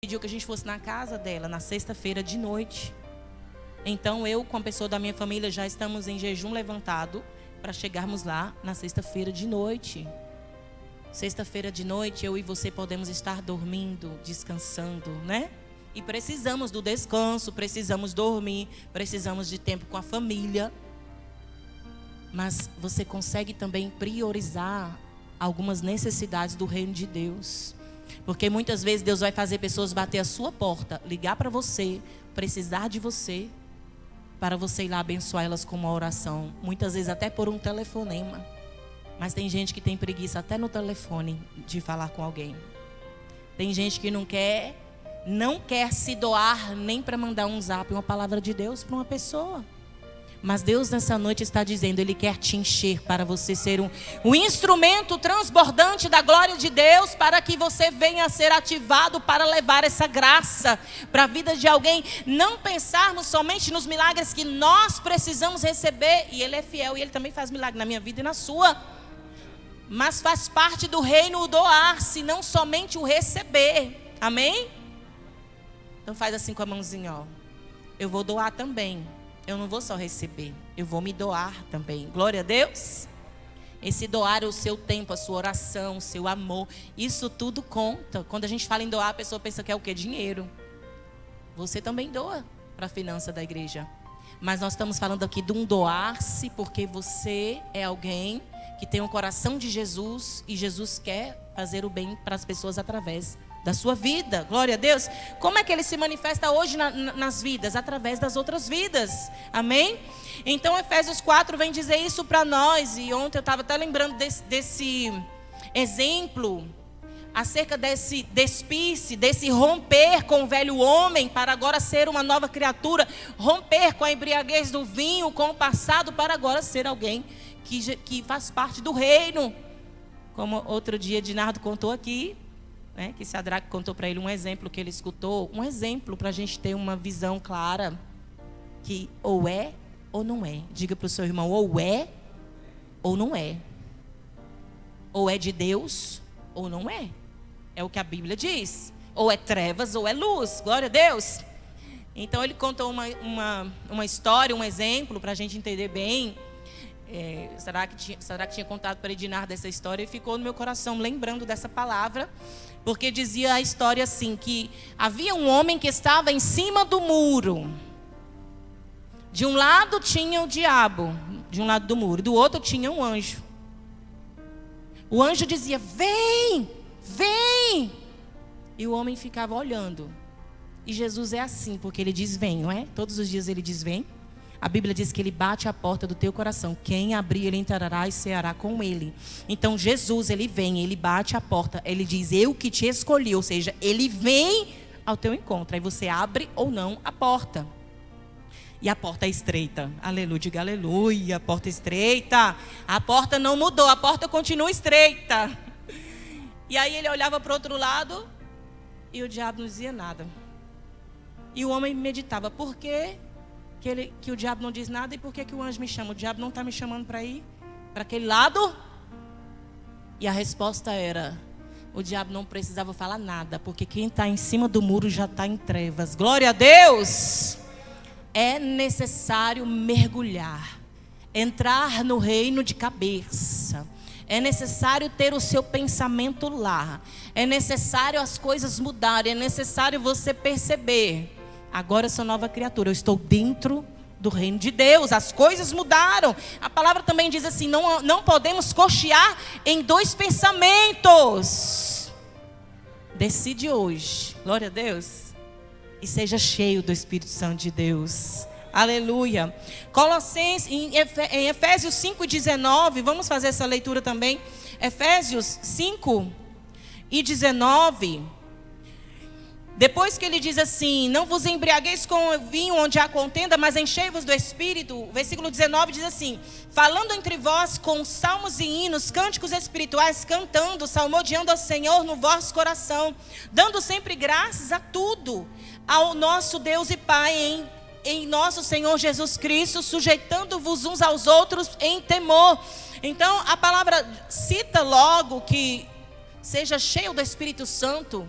pediu que a gente fosse na casa dela na sexta-feira de noite. Então eu com a pessoa da minha família já estamos em jejum levantado para chegarmos lá na sexta-feira de noite. Sexta-feira de noite eu e você podemos estar dormindo, descansando, né? E precisamos do descanso, precisamos dormir, precisamos de tempo com a família. Mas você consegue também priorizar algumas necessidades do reino de Deus. Porque muitas vezes Deus vai fazer pessoas bater a sua porta, ligar para você, precisar de você, para você ir lá abençoar elas com uma oração. Muitas vezes até por um telefonema. Mas tem gente que tem preguiça até no telefone de falar com alguém. Tem gente que não quer se doar nem para mandar um zap, uma palavra de Deus para uma pessoa. Mas Deus nessa noite está dizendo, Ele quer te encher para você ser um instrumento transbordante da glória de Deus, para que você venha a ser ativado para levar essa graça para a vida de alguém. Não pensarmos somente nos milagres que nós precisamos receber, e Ele é fiel e Ele também faz milagre na minha vida e na sua. Mas faz parte do reino o doar-se, não somente o receber. Amém? Então faz assim com a mãozinha, ó. Eu vou doar também. Eu não vou só receber, eu vou me doar também. Glória a Deus. Esse doar é o seu tempo, a sua oração, o seu amor. Isso tudo conta. Quando a gente fala em doar, a pessoa pensa que é o quê? Dinheiro. Você também doa para a finança da igreja. Mas nós estamos falando aqui de um doar-se, porque você é alguém que tem um coração de Jesus. E Jesus quer fazer o bem para as pessoas através da sua vida. Glória a Deus. Como é que Ele se manifesta hoje nas vidas? Através das outras vidas. Amém? Então Efésios 4 vem dizer isso para nós. E ontem eu estava até lembrando desse exemplo, acerca desse despir-se, desse romper com o velho homem para agora ser uma nova criatura, romper com a embriaguez do vinho, com o passado, para agora ser alguém que faz parte do reino. Como outro dia Dinardo contou aqui, né, que Sadraque contou para ele um exemplo que ele escutou, um exemplo para a gente ter uma visão clara, que ou é ou não é. Diga para o seu irmão, ou é ou não é. Ou é de Deus ou não é. É o que a Bíblia diz. Ou é trevas ou é luz. Glória a Deus. Então ele contou uma história, um exemplo para a gente entender bem. Sadraque tinha contado para Edinardo dessa história e ficou no meu coração lembrando dessa palavra. Porque dizia a história assim, que havia um homem que estava em cima do muro. De um lado tinha o diabo, de um lado do muro, do outro tinha um anjo. O anjo dizia, vem, vem. E o homem ficava olhando. E Jesus é assim, porque Ele diz vem, não é? Todos os dias Ele diz vem. A Bíblia diz que Ele bate a porta do teu coração. Quem abrir, Ele entrará e ceará com Ele. Então Jesus, Ele vem, Ele bate a porta. Ele diz, eu que te escolhi. Ou seja, Ele vem ao teu encontro. Aí você abre ou não a porta. E a porta é estreita. Aleluia, diga aleluia. A porta é estreita. A porta não mudou, a porta continua estreita. E aí ele olhava para o outro lado e o diabo não dizia nada. E o homem meditava, por quê? Que o diabo não diz nada, e por que o anjo me chama? O diabo não está me chamando para ir para aquele lado? E a resposta era, o diabo não precisava falar nada, porque quem está em cima do muro já está em trevas. Glória a Deus! É necessário mergulhar, entrar no reino de cabeça. É necessário ter o seu pensamento lá. É necessário as coisas mudarem. É necessário você perceber, agora eu sou nova criatura, eu estou dentro do reino de Deus, as coisas mudaram. A palavra também diz assim, não podemos cochear em dois pensamentos. Decide hoje, glória a Deus, e seja cheio do Espírito Santo de Deus. Aleluia. Colossenses, em Efésios 5:19, vamos fazer essa leitura também. Efésios 5:19. Depois que ele diz assim, não vos embriagueis com o vinho onde há contenda, mas enchei-vos do Espírito. O versículo 19 diz assim, falando entre vós com salmos e hinos, cânticos espirituais, cantando, salmodiando ao Senhor no vosso coração, dando sempre graças a tudo ao nosso Deus e Pai em nosso Senhor Jesus Cristo, sujeitando-vos uns aos outros em temor. Então a palavra cita logo que seja cheio do Espírito Santo.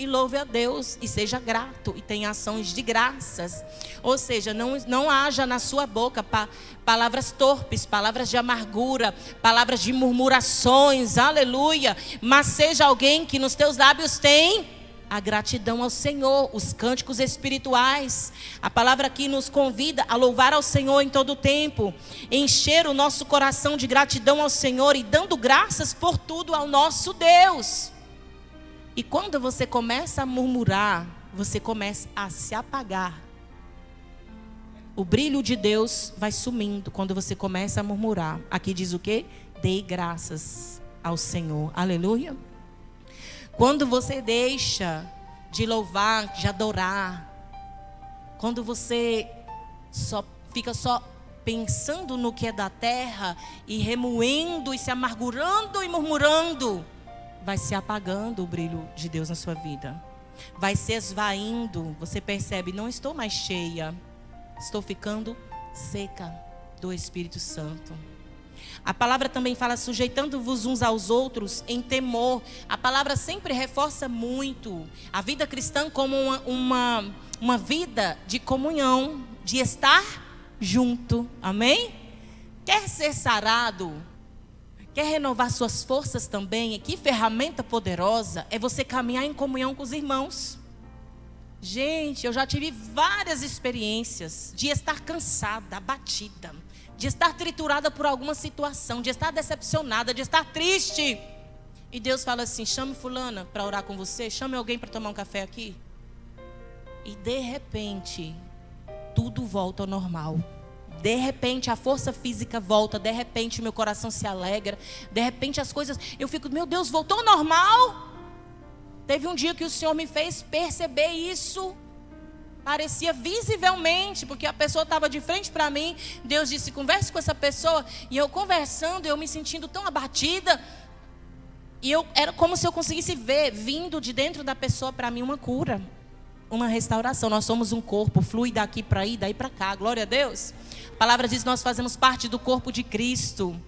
e louve a Deus e seja grato e tenha ações de graças. Ou seja, não haja na sua boca palavras torpes, palavras de amargura, palavras de murmurações, aleluia. Mas seja alguém que nos teus lábios tem a gratidão ao Senhor, os cânticos espirituais. A palavra aqui nos convida a louvar ao Senhor em todo o tempo, encher o nosso coração de gratidão ao Senhor e dando graças por tudo ao nosso Deus. E quando você começa a murmurar, você começa a se apagar. O brilho de Deus vai sumindo quando você começa a murmurar. Aqui diz o quê? Dei graças ao Senhor. Aleluia. Quando você deixa de louvar, de adorar, quando você fica só pensando no que é da terra e remoendo e se amargurando e murmurando, vai se apagando o brilho de Deus na sua vida. Vai se esvaindo. Você percebe, não estou mais cheia, estou ficando seca do Espírito Santo. A palavra também fala sujeitando-vos uns aos outros em temor. A palavra sempre reforça muito a vida cristã como uma vida de comunhão, de estar junto. Amém? Quer ser sarado? Quer renovar suas forças também? E que ferramenta poderosa é você caminhar em comunhão com os irmãos. Gente, eu já tive várias experiências de estar cansada, abatida, de estar triturada por alguma situação, de estar decepcionada, de estar triste. E Deus fala assim: chame fulana para orar com você, chame alguém para tomar um café aqui. E de repente, tudo volta ao normal. De repente a força física volta, de repente meu coração se alegra, de repente as coisas, eu fico, meu Deus, voltou ao normal? Teve um dia que o Senhor me fez perceber isso. Parecia visivelmente, porque a pessoa estava de frente para mim. Deus disse, converse com essa pessoa. E eu conversando, eu me sentindo tão abatida. E era como se eu conseguisse ver, vindo de dentro da pessoa para mim, uma cura, uma restauração. Nós somos um corpo, flui daqui para aí, daí para cá, glória a Deus. A palavra diz que nós fazemos parte do corpo de Cristo.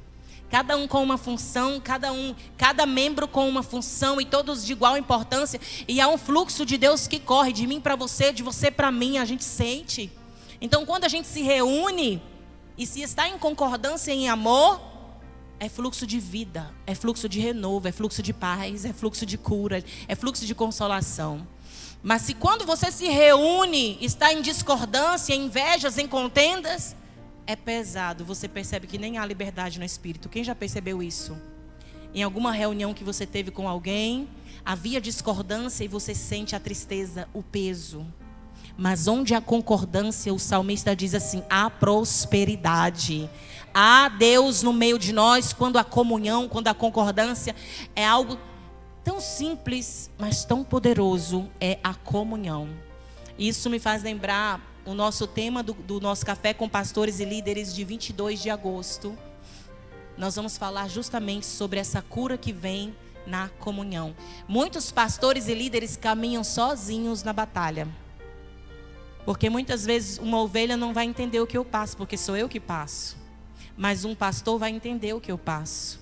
Cada um com uma função, cada membro com uma função e todos de igual importância. E há um fluxo de Deus que corre de mim para você, de você para mim, a gente sente. Então quando a gente se reúne e se está em concordância em amor, é fluxo de vida, é fluxo de renovo, é fluxo de paz, é fluxo de cura, é fluxo de consolação. Mas se quando você se reúne, está em discordância, em invejas, em contendas, é pesado, você percebe que nem há liberdade no espírito. Quem já percebeu isso? Em alguma reunião que você teve com alguém, havia discordância e você sente a tristeza, o peso. Mas onde há concordância, o salmista diz assim, há prosperidade. Há Deus no meio de nós, quando a comunhão, quando a concordância é algo tão simples, mas tão poderoso, é a comunhão. Isso me faz lembrar o nosso tema do nosso Café com Pastores e Líderes de 22 de agosto. Nós vamos falar justamente sobre essa cura que vem na comunhão. Muitos pastores e líderes caminham sozinhos na batalha. Porque muitas vezes uma ovelha não vai entender o que eu passo, porque sou eu que passo. Mas um pastor vai entender o que eu passo.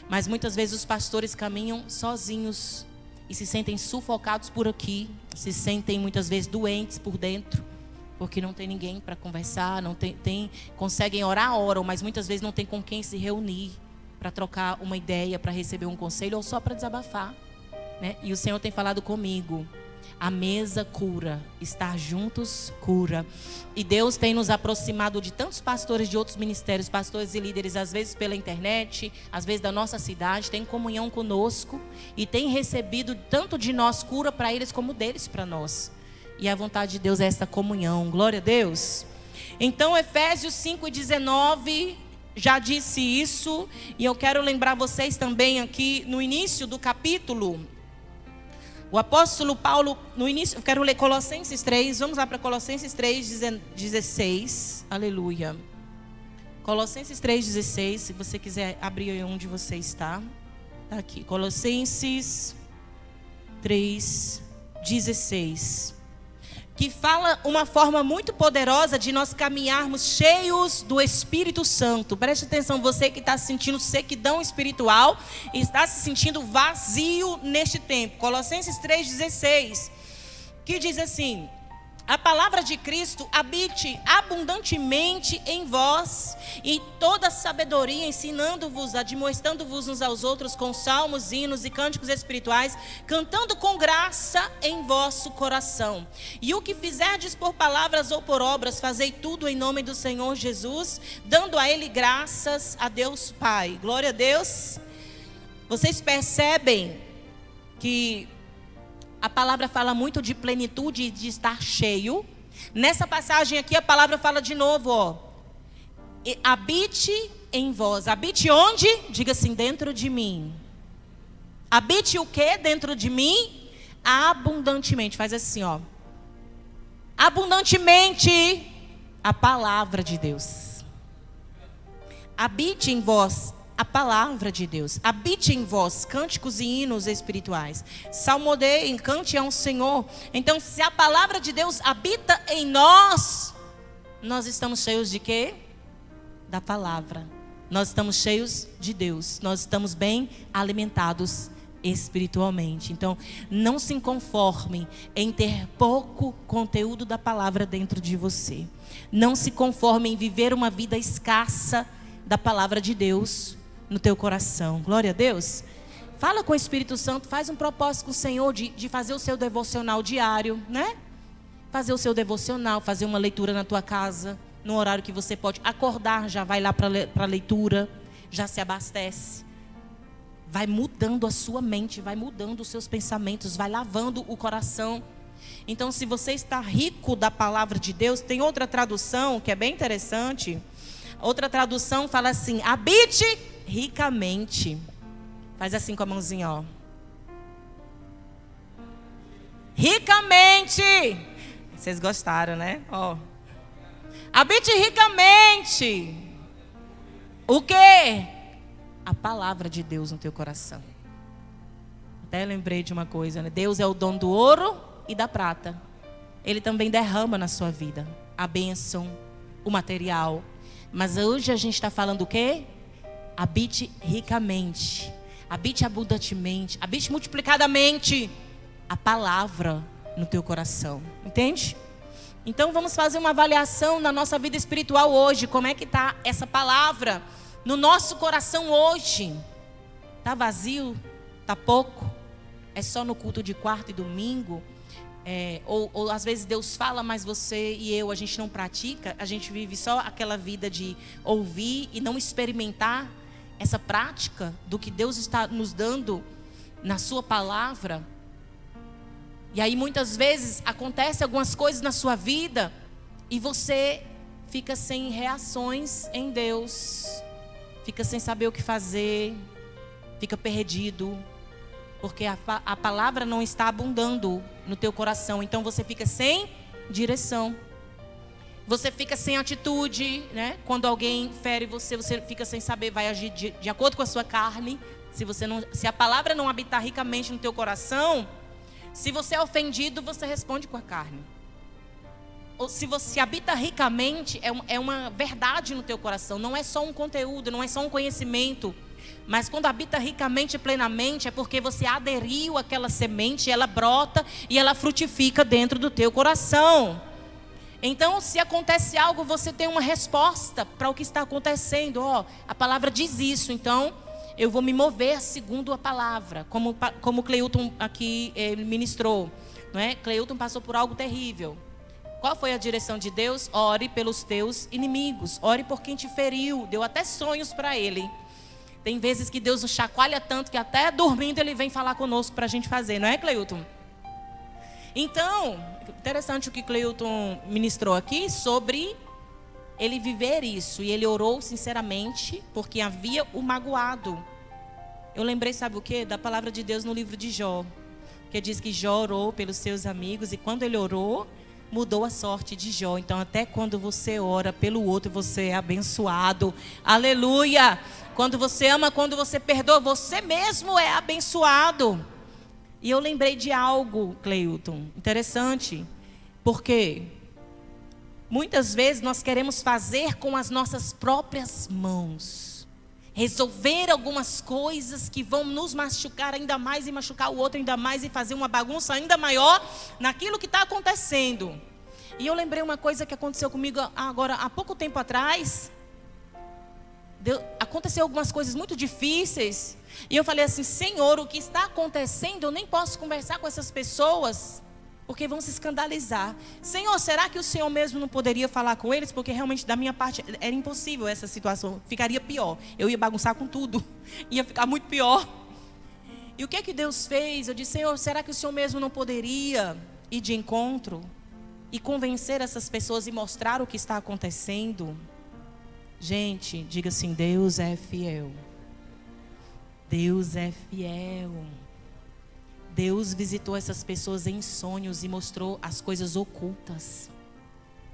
Mas muitas vezes os pastores caminham sozinhos e se sentem sufocados por aqui, se sentem muitas vezes doentes por dentro. Porque não tem ninguém para conversar, conseguem oram, mas muitas vezes não tem com quem se reunir para trocar uma ideia, para receber um conselho ou só para desabafar, né? E o Senhor tem falado comigo, a mesa cura, estar juntos cura. E Deus tem nos aproximado de tantos pastores de outros ministérios, pastores e líderes, às vezes pela internet, às vezes da nossa cidade, tem comunhão conosco e tem recebido tanto de nós cura para eles como deles para nós. E a vontade de Deus é esta comunhão. Glória a Deus. Então, Efésios 5:19 já disse isso. E eu quero lembrar vocês também aqui no início do capítulo. O apóstolo Paulo, no início, eu quero ler Colossenses 3. Vamos lá para Colossenses 3:16. Aleluia. Colossenses 3:16. Se você quiser abrir onde você está. Está aqui. Colossenses 3:16. que fala uma forma muito poderosa de nós caminharmos cheios do Espírito Santo. Preste atenção, você que está sentindo sequidão espiritual e está se sentindo vazio neste tempo. Colossenses 3,16, que diz assim: a palavra de Cristo habite abundantemente em vós, e toda sabedoria, ensinando-vos, admoestando-vos uns aos outros com salmos, hinos e cânticos espirituais, cantando com graça em vosso coração. E o que fizerdes por palavras ou por obras, fazei tudo em nome do Senhor Jesus, dando a Ele graças a Deus Pai. Glória a Deus. Vocês percebem que a palavra fala muito de plenitude e de estar cheio. Nessa passagem aqui a palavra fala de novo, ó. Habite em vós. Habite onde? Diga assim: dentro de mim. Habite o que dentro de mim? Abundantemente. Faz assim, ó. Abundantemente a palavra de Deus. Habite em vós a palavra de Deus. Habite em vós cânticos e hinos espirituais. Salmodeiem, cante ao Senhor. Então, se a palavra de Deus habita em nós, nós estamos cheios de quê? Da palavra. Nós estamos cheios de Deus. Nós estamos bem alimentados espiritualmente. Então, não se conforme em ter pouco conteúdo da palavra dentro de você. Não se conforme em viver uma vida escassa da palavra de Deus no teu coração. Glória a Deus. Fala com o Espírito Santo, faz um propósito com o Senhor de fazer o seu devocional diário, né? Fazer o seu devocional, fazer uma leitura na tua casa, no horário que você pode acordar, já vai lá para a leitura, já se abastece. Vai mudando a sua mente, vai mudando os seus pensamentos, vai lavando o coração. Então, se você está rico da palavra de Deus, tem outra tradução que é bem interessante. Outra tradução fala assim: habite ricamente. Faz assim com a mãozinha, ó. Ricamente. Vocês gostaram, né? Ó. Habite ricamente. O quê? A palavra de Deus no teu coração. Até lembrei de uma coisa, né? Deus é o dono do ouro e da prata. Ele também derrama na sua vida a bênção, o material. Mas hoje a gente está falando o quê? Habite ricamente, habite abundantemente, habite multiplicadamente a palavra no teu coração. Entende? Então vamos fazer uma avaliação na nossa vida espiritual hoje. Como é que está essa palavra no nosso coração hoje? Está vazio? Está pouco? É só no culto de quarta e domingo? Ou às vezes Deus fala, mas você e eu, a gente não pratica. A gente vive só aquela vida de ouvir e não experimentar essa prática do que Deus está nos dando na sua palavra. E aí muitas vezes acontecem algumas coisas na sua vida e você fica sem reações em Deus, fica sem saber o que fazer, fica perdido, porque a palavra não está abundando no teu coração. Então você fica sem direção, você fica sem atitude, né? Quando alguém fere você, você fica sem saber, vai agir de acordo com a sua carne. Se a palavra não habitar ricamente no teu coração, se você é ofendido, você responde com a carne. Ou se você habita ricamente, é uma verdade no teu coração. Não é só um conteúdo, não é só um conhecimento. Mas quando habita ricamente e plenamente, é porque você aderiu àquela semente, ela brota e ela frutifica dentro do teu coração. Então, se acontece algo, você tem uma resposta para o que está acontecendo. A palavra diz isso, então eu vou me mover segundo a palavra, como Cleilton aqui ministrou, não é? Cleilton passou por algo terrível. Qual foi a direção de Deus? Ore pelos teus inimigos, ore por quem te feriu. Deu até sonhos para ele. Tem vezes que Deus o chacoalha tanto que até dormindo ele vem falar conosco para a gente fazer, não é, Cleilton? Então, interessante o que Cleilton ministrou aqui sobre ele viver isso. E ele orou sinceramente porque havia o magoado. Eu lembrei, sabe o quê? Da palavra de Deus no livro de Jó. Que diz que Jó orou pelos seus amigos e quando ele orou, mudou a sorte de Jó. Então até quando você ora pelo outro, você é abençoado. Aleluia! Quando você ama, quando você perdoa, você mesmo é abençoado. E eu lembrei de algo, Cleilton, interessante. Por quê? Muitas vezes nós queremos fazer com as nossas próprias mãos. Resolver algumas coisas que vão nos machucar ainda mais e machucar o outro ainda mais e fazer uma bagunça ainda maior naquilo que está acontecendo. E eu lembrei uma coisa que aconteceu comigo agora há pouco tempo atrás. Aconteceu algumas coisas muito difíceis. E eu falei assim: Senhor, o que está acontecendo? Eu nem posso conversar com essas pessoas, porque vão se escandalizar. Senhor, será que o Senhor mesmo não poderia falar com eles? Porque realmente da minha parte era impossível essa situação. Ficaria pior. Eu ia bagunçar com tudo. Ia ficar muito pior. E o que é que Deus fez? Eu disse: Senhor, será que o Senhor mesmo não poderia ir de encontro e convencer essas pessoas e mostrar o que está acontecendo? Gente, diga assim: Deus é fiel. Deus é fiel. Deus visitou essas pessoas em sonhos e mostrou as coisas ocultas.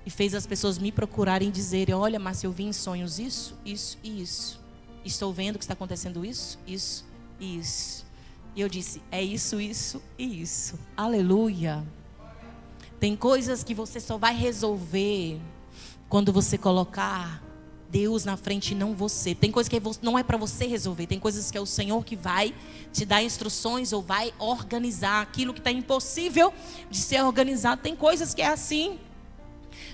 E fez as pessoas me procurarem e dizerem: olha, Márcia, eu vi em sonhos isso, isso e isso. Estou vendo que está acontecendo isso, isso e isso. E eu disse: é isso, isso e isso. Aleluia. Tem coisas que você só vai resolver quando você colocar Deus na frente e não você. Tem coisas que não é para você resolver. Tem coisas que é o Senhor que vai te dar instruções ou vai organizar aquilo que está impossível de ser organizado. Tem coisas que é assim.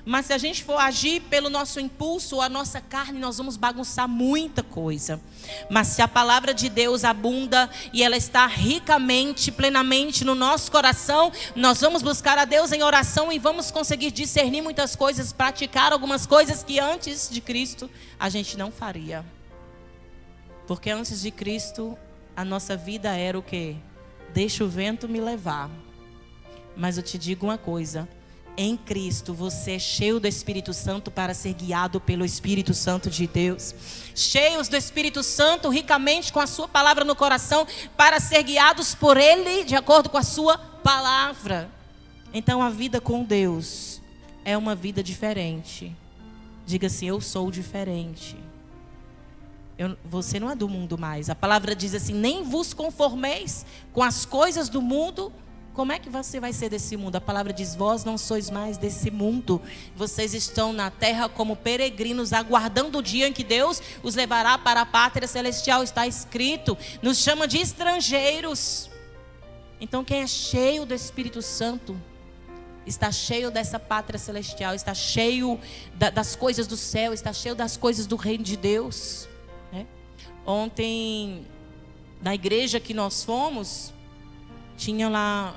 Mas se a gente for agir pelo nosso impulso ou a nossa carne, nós vamos bagunçar muita coisa. Mas se a palavra de Deus abunda e ela está ricamente, plenamente no nosso coração, nós vamos buscar a Deus em oração e vamos conseguir discernir muitas coisas, praticar algumas coisas que antes de Cristo a gente não faria. Porque antes de Cristo a nossa vida era o quê? Deixa o vento me levar. Mas eu te digo uma coisa: em Cristo você é cheio do Espírito Santo para ser guiado pelo Espírito Santo de Deus. Cheios do Espírito Santo, ricamente com a sua palavra no coração, para ser guiados por Ele, de acordo com a sua palavra. Então a vida com Deus é uma vida diferente. Diga assim: eu sou diferente. Você não é do mundo mais. A palavra diz assim: nem vos conformeis com as coisas do mundo. Como é que você vai ser desse mundo? A palavra diz: vós não sois mais desse mundo. Vocês estão na terra como peregrinos, aguardando o dia em que Deus os levará para a pátria celestial. Está escrito, nos chama de estrangeiros. Então quem é cheio do Espírito Santo está cheio dessa pátria celestial, está cheio das coisas do céu, está cheio das coisas do reino de Deus, né? Ontem, na igreja que nós fomos, tinha lá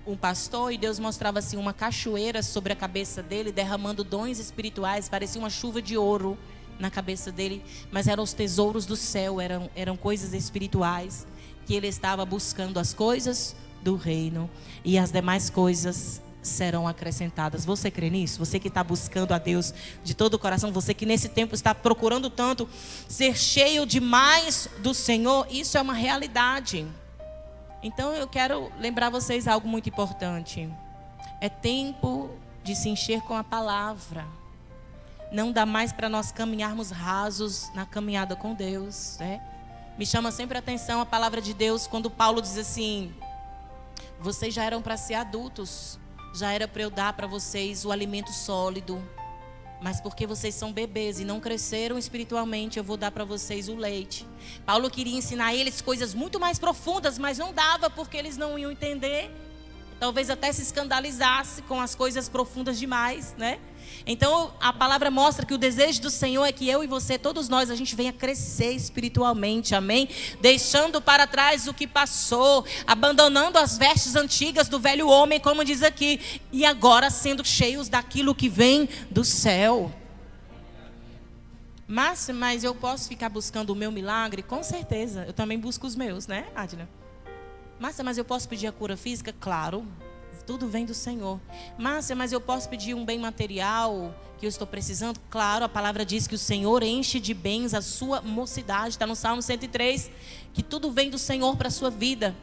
um pastor e Deus mostrava assim uma cachoeira sobre a cabeça dele, derramando dons espirituais. Parecia uma chuva de ouro na cabeça dele, mas eram os tesouros do céu, eram coisas espirituais, que ele estava buscando as coisas do reino, e as demais coisas serão acrescentadas. Você crê nisso? Você que está buscando a Deus de todo o coração, você que nesse tempo está procurando tanto ser cheio demais do Senhor, isso é uma realidade. Então eu quero lembrar vocês algo muito importante. É tempo de se encher com a palavra. Não dá mais para nós caminharmos rasos na caminhada com Deus, né? Me chama sempre a atenção a palavra de Deus quando Paulo diz assim: vocês já eram para ser adultos, já era para eu dar para vocês o alimento sólido, mas porque vocês são bebês e não cresceram espiritualmente, eu vou dar para vocês o leite. Paulo queria ensinar a eles coisas muito mais profundas, mas não dava porque eles não iam entender. Talvez até se escandalizasse com as coisas profundas demais, né? Então a palavra mostra que o desejo do Senhor é que eu e você, todos nós, a gente venha crescer espiritualmente, amém? Deixando para trás o que passou, abandonando as vestes antigas do velho homem, como diz aqui, e agora sendo cheios daquilo que vem do céu. Mas eu posso ficar buscando o meu milagre? Com certeza, eu também busco os meus, né, Adila? Márcia, mas eu posso pedir a cura física? Claro, tudo vem do Senhor. Márcia, mas eu posso pedir um bem material que eu estou precisando? Claro, a palavra diz que o Senhor enche de bens a sua mocidade. Está no Salmo 103, que tudo vem do Senhor para a sua vida.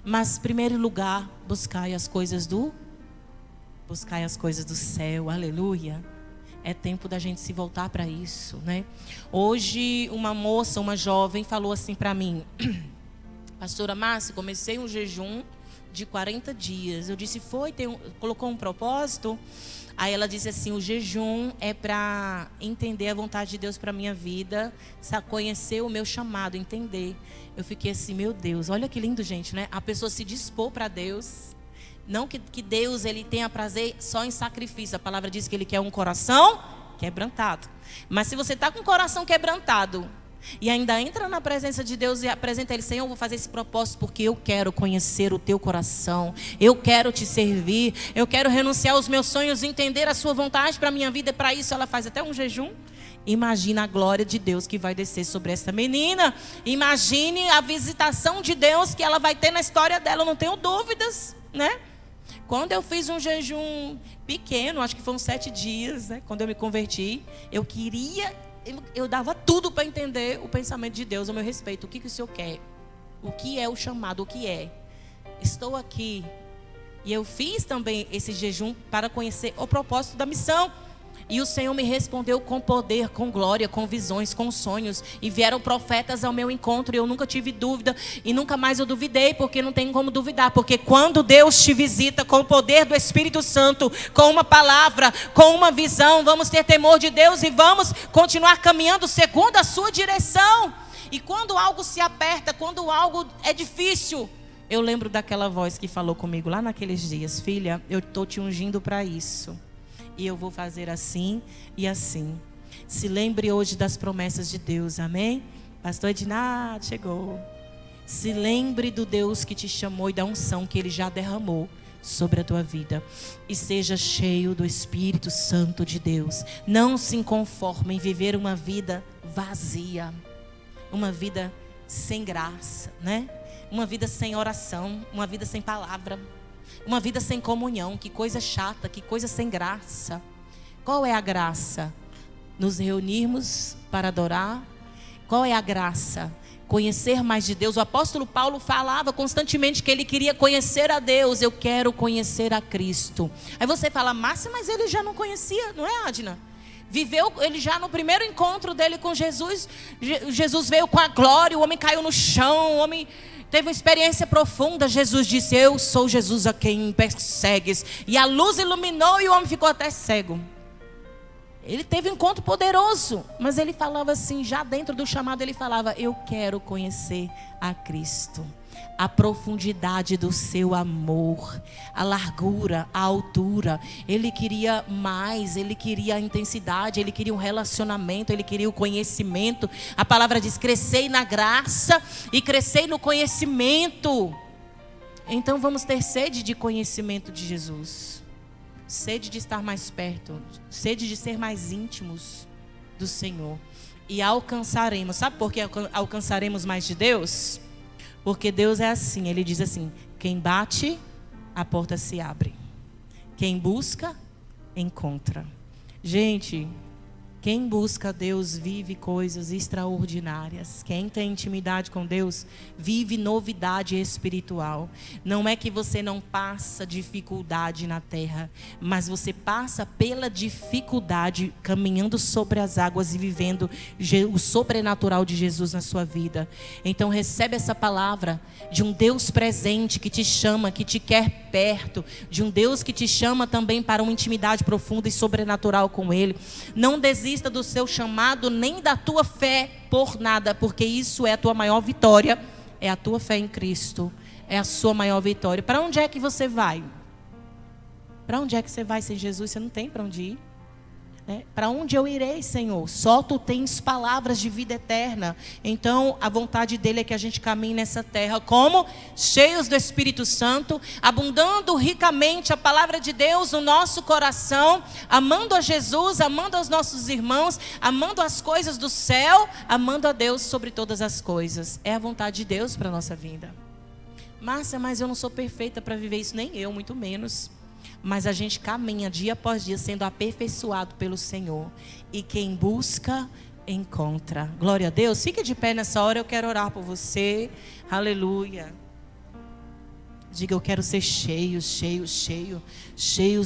Mas, em primeiro lugar, buscai as coisas do céu, aleluia. É tempo da gente se voltar para isso, né? Hoje, uma jovem falou assim para mim: pastora Márcia, comecei um jejum de 40 dias. Eu disse, colocou um propósito? Aí ela disse assim, o jejum é para entender a vontade de Deus para a minha vida, conhecer o meu chamado, entender. Eu fiquei assim, meu Deus, olha que lindo, gente, né? A pessoa se dispor para Deus. Não que Deus ele tenha prazer só em sacrifício. A palavra diz que ele quer um coração quebrantado. Mas se você está com o coração quebrantado e ainda entra na presença de Deus e apresenta Ele, Senhor, eu vou fazer esse propósito porque eu quero conhecer o teu coração, eu quero te servir, eu quero renunciar aos meus sonhos, entender a sua vontade para a minha vida, e para isso ela faz até um jejum. Imagina a glória de Deus que vai descer sobre essa menina. Imagine a visitação de Deus que ela vai ter na história dela, eu não tenho dúvidas, né? Quando eu fiz um jejum pequeno, acho que foram 7 dias, né? Quando eu me converti, eu dava tudo para entender o pensamento de Deus a meu respeito. O que o Senhor quer? O que é o chamado? O que é? Estou aqui. E eu fiz também esse jejum para conhecer o propósito da missão. E o Senhor me respondeu com poder, com glória, com visões, com sonhos. E vieram profetas ao meu encontro. E eu nunca tive dúvida. E nunca mais eu duvidei, porque não tem como duvidar. Porque quando Deus te visita com o poder do Espírito Santo, com uma palavra, com uma visão, vamos ter temor de Deus e vamos continuar caminhando segundo a sua direção. E quando algo se aperta, quando algo é difícil, eu lembro daquela voz que falou comigo lá naqueles dias. Filha, eu estou te ungindo para isso. E eu vou fazer assim e assim. Se lembre hoje das promessas de Deus, amém? Pastor Edna, chegou. Se lembre do Deus que te chamou e da unção que Ele já derramou sobre a tua vida. E seja cheio do Espírito Santo de Deus. Não se conforme em viver uma vida vazia. Uma vida sem graça, né? Uma vida sem oração, uma vida sem palavra. Uma vida sem comunhão, que coisa chata, que coisa sem graça. Qual é a graça? Nos reunirmos para adorar. Qual é a graça? Conhecer mais de Deus. O apóstolo Paulo falava constantemente que ele queria conhecer a Deus. Eu quero conhecer a Cristo. Aí você fala, Márcia, mas ele já não conhecia, não é, Adna? Viveu ele já no primeiro encontro dele com Jesus. Jesus veio com a glória, o homem caiu no chão, o homem teve uma experiência profunda. Jesus disse, eu sou Jesus a quem persegues. E a luz iluminou e o homem ficou até cego. Ele teve um encontro poderoso. Mas ele falava assim, já dentro do chamado ele falava, eu quero conhecer a Cristo. A profundidade do seu amor, a largura, a altura. Ele queria mais, ele queria a intensidade, ele queria um relacionamento, ele queria o conhecimento. A palavra diz, crescei na graça e crescei no conhecimento. Então vamos ter sede de conhecimento de Jesus. Sede de estar mais perto, sede de ser mais íntimos do Senhor. E alcançaremos, sabe por que alcançaremos mais de Deus? Porque Deus é assim, Ele diz assim, quem bate, a porta se abre. Quem busca, encontra. Gente, quem busca Deus vive coisas extraordinárias. Quem tem intimidade com Deus vive novidade espiritual. Não é que você não passa dificuldade na terra, mas você passa pela dificuldade caminhando sobre as águas e vivendo o sobrenatural de Jesus na sua vida. Então recebe essa palavra de um Deus presente que te chama, que te quer perto, de um Deus que te chama também para uma intimidade profunda e sobrenatural com Ele. Não desista do seu chamado nem da tua fé por nada, porque isso é a tua maior vitória, é a tua fé em Cristo, é a sua maior vitória. Para onde é que você vai? Para onde é que você vai sem Jesus? Você não tem para onde ir. Para onde eu irei, Senhor? Só Tu tens palavras de vida eterna. Então a vontade dele é que a gente caminhe nessa terra como? Cheios do Espírito Santo, abundando ricamente a palavra de Deus no nosso coração, amando a Jesus, amando aos nossos irmãos, amando as coisas do céu, amando a Deus sobre todas as coisas. É a vontade de Deus para a nossa vida. Márcia, mas eu não sou perfeita para viver isso, nem eu, muito menos. Mas a gente caminha dia após dia sendo aperfeiçoado pelo Senhor. E quem busca, encontra. Glória a Deus. Fique de pé nessa hora, eu quero orar por você. Aleluia. Diga, eu quero ser cheios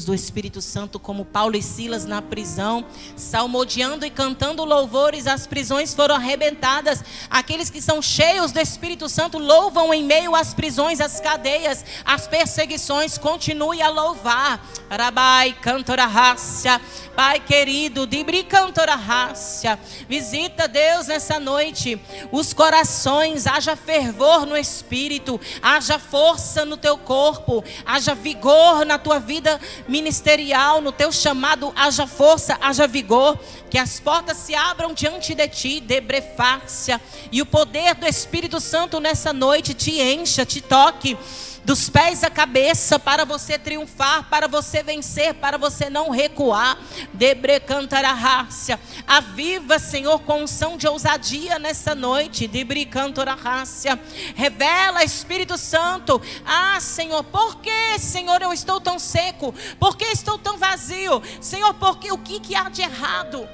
do Espírito Santo, como Paulo e Silas na prisão, salmodiando e cantando louvores, as prisões foram arrebentadas. Aqueles que são cheios do Espírito Santo louvam em meio às prisões, às cadeias, às perseguições. Continue a louvar. Rabai cantora rácia, Pai querido, dibri cantora rácia. Visita, Deus, nessa noite os corações, haja fervor no Espírito, haja força no teu corpo, haja vigor na tua vida ministerial, no teu chamado, haja força, haja vigor, que as portas se abram diante de ti, debrefácia, e o poder do Espírito Santo nessa noite te encha, te toque dos pés à cabeça, para você triunfar, para você vencer, para você não recuar. Debrecantararrácia. Aviva, Senhor, com unção de ousadia nessa noite. Debrecantararrácia. Revela, Espírito Santo. Ah, Senhor, por que, Senhor, eu estou tão seco? Por que estou tão vazio? Senhor, porque o que há de errado?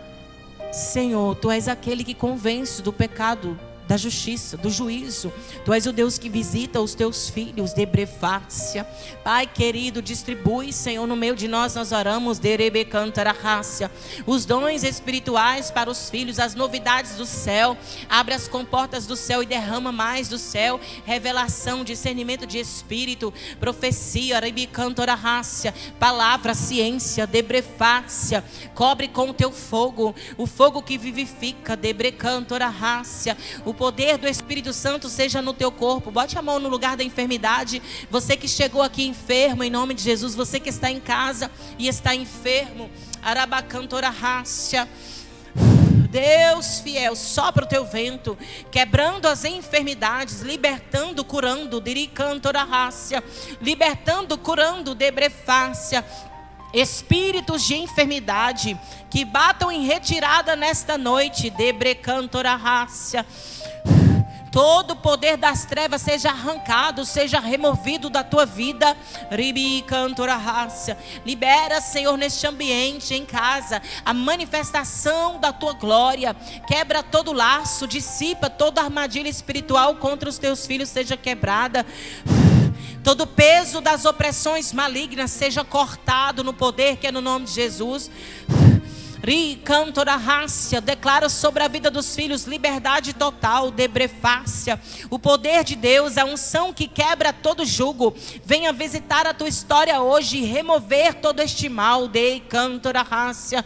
Senhor, Tu és aquele que convence do pecado, da justiça, do juízo. Tu és o Deus que visita os teus filhos, debrefácia. Pai querido, distribui, Senhor, no meio de nós oramos, derebecantararrácia, os dons espirituais para os filhos, as novidades do céu. Abre as comportas do céu e derrama mais do céu, revelação, discernimento de espírito, profecia, rebecantararrácia, palavra, ciência, debrefácia. Cobre com o teu fogo, o fogo que vivifica, debrecantararrácia. O poder do Espírito Santo seja no teu corpo. Bote a mão no lugar da enfermidade. Você que chegou aqui enfermo, em nome de Jesus. Você que está em casa e está enfermo. Arabacantorarrácia. Deus fiel, sopra o teu vento, quebrando as enfermidades, libertando, curando, diricantorarrácia, libertando, curando, debrefácia. Espíritos de enfermidade que batam em retirada nesta noite, debrecantorarrácia. Todo o poder das trevas seja arrancado, seja removido da tua vida. Ribicantorarrácia. Libera, Senhor, neste ambiente, em casa, a manifestação da tua glória. Quebra todo laço, dissipa toda armadilha espiritual contra os teus filhos, seja quebrada. Todo o peso das opressões malignas seja cortado no poder que é no nome de Jesus. Ricantorarrácia. Declara sobre a vida dos filhos liberdade total, debrefácia. O poder de Deus, a unção que quebra todo jugo, venha visitar a tua história hoje e remover todo este mal. Decantorarrácia.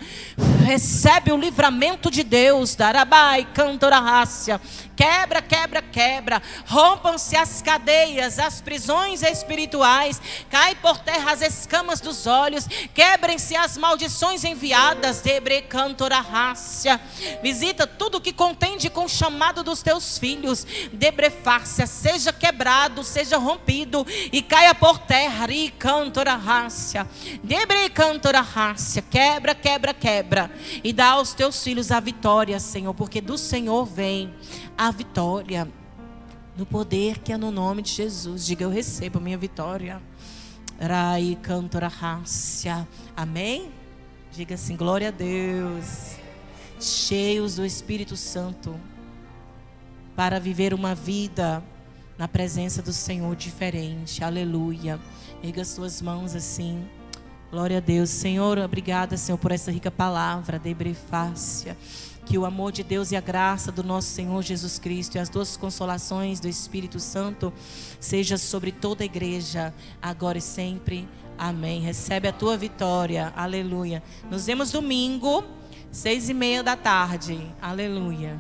Recebe o livramento de Deus. Darabai cantorarrácia. Quebra, quebra, quebra. Rompam-se as cadeias, as prisões espirituais. Cai por terra as escamas dos olhos. Quebrem-se as maldições enviadas. Debrecantorarrácia. Visita tudo que contende com o chamado dos teus filhos. Debrefácia. Seja quebrado, seja rompido e caia por terra. Ricantorarrácia. Debrecantorarrácia. Quebra, quebra, quebra. E dá aos teus filhos a vitória, Senhor, porque do Senhor vem a vitória, no poder que é no nome de Jesus. Diga, eu recebo a minha vitória. Rai cantorarrácia. Amém? Diga assim, glória a Deus. Cheios do Espírito Santo, para viver uma vida na presença do Senhor diferente. Aleluia. Erga as tuas mãos assim. Glória a Deus. Senhor, obrigada, Senhor, por essa rica palavra, debrefácia. Que o amor de Deus e a graça do nosso Senhor Jesus Cristo e as duas consolações do Espírito Santo seja sobre toda a igreja, agora e sempre. Amém. Recebe a tua vitória. Aleluia. Nos vemos domingo, 6:30 da tarde. Aleluia.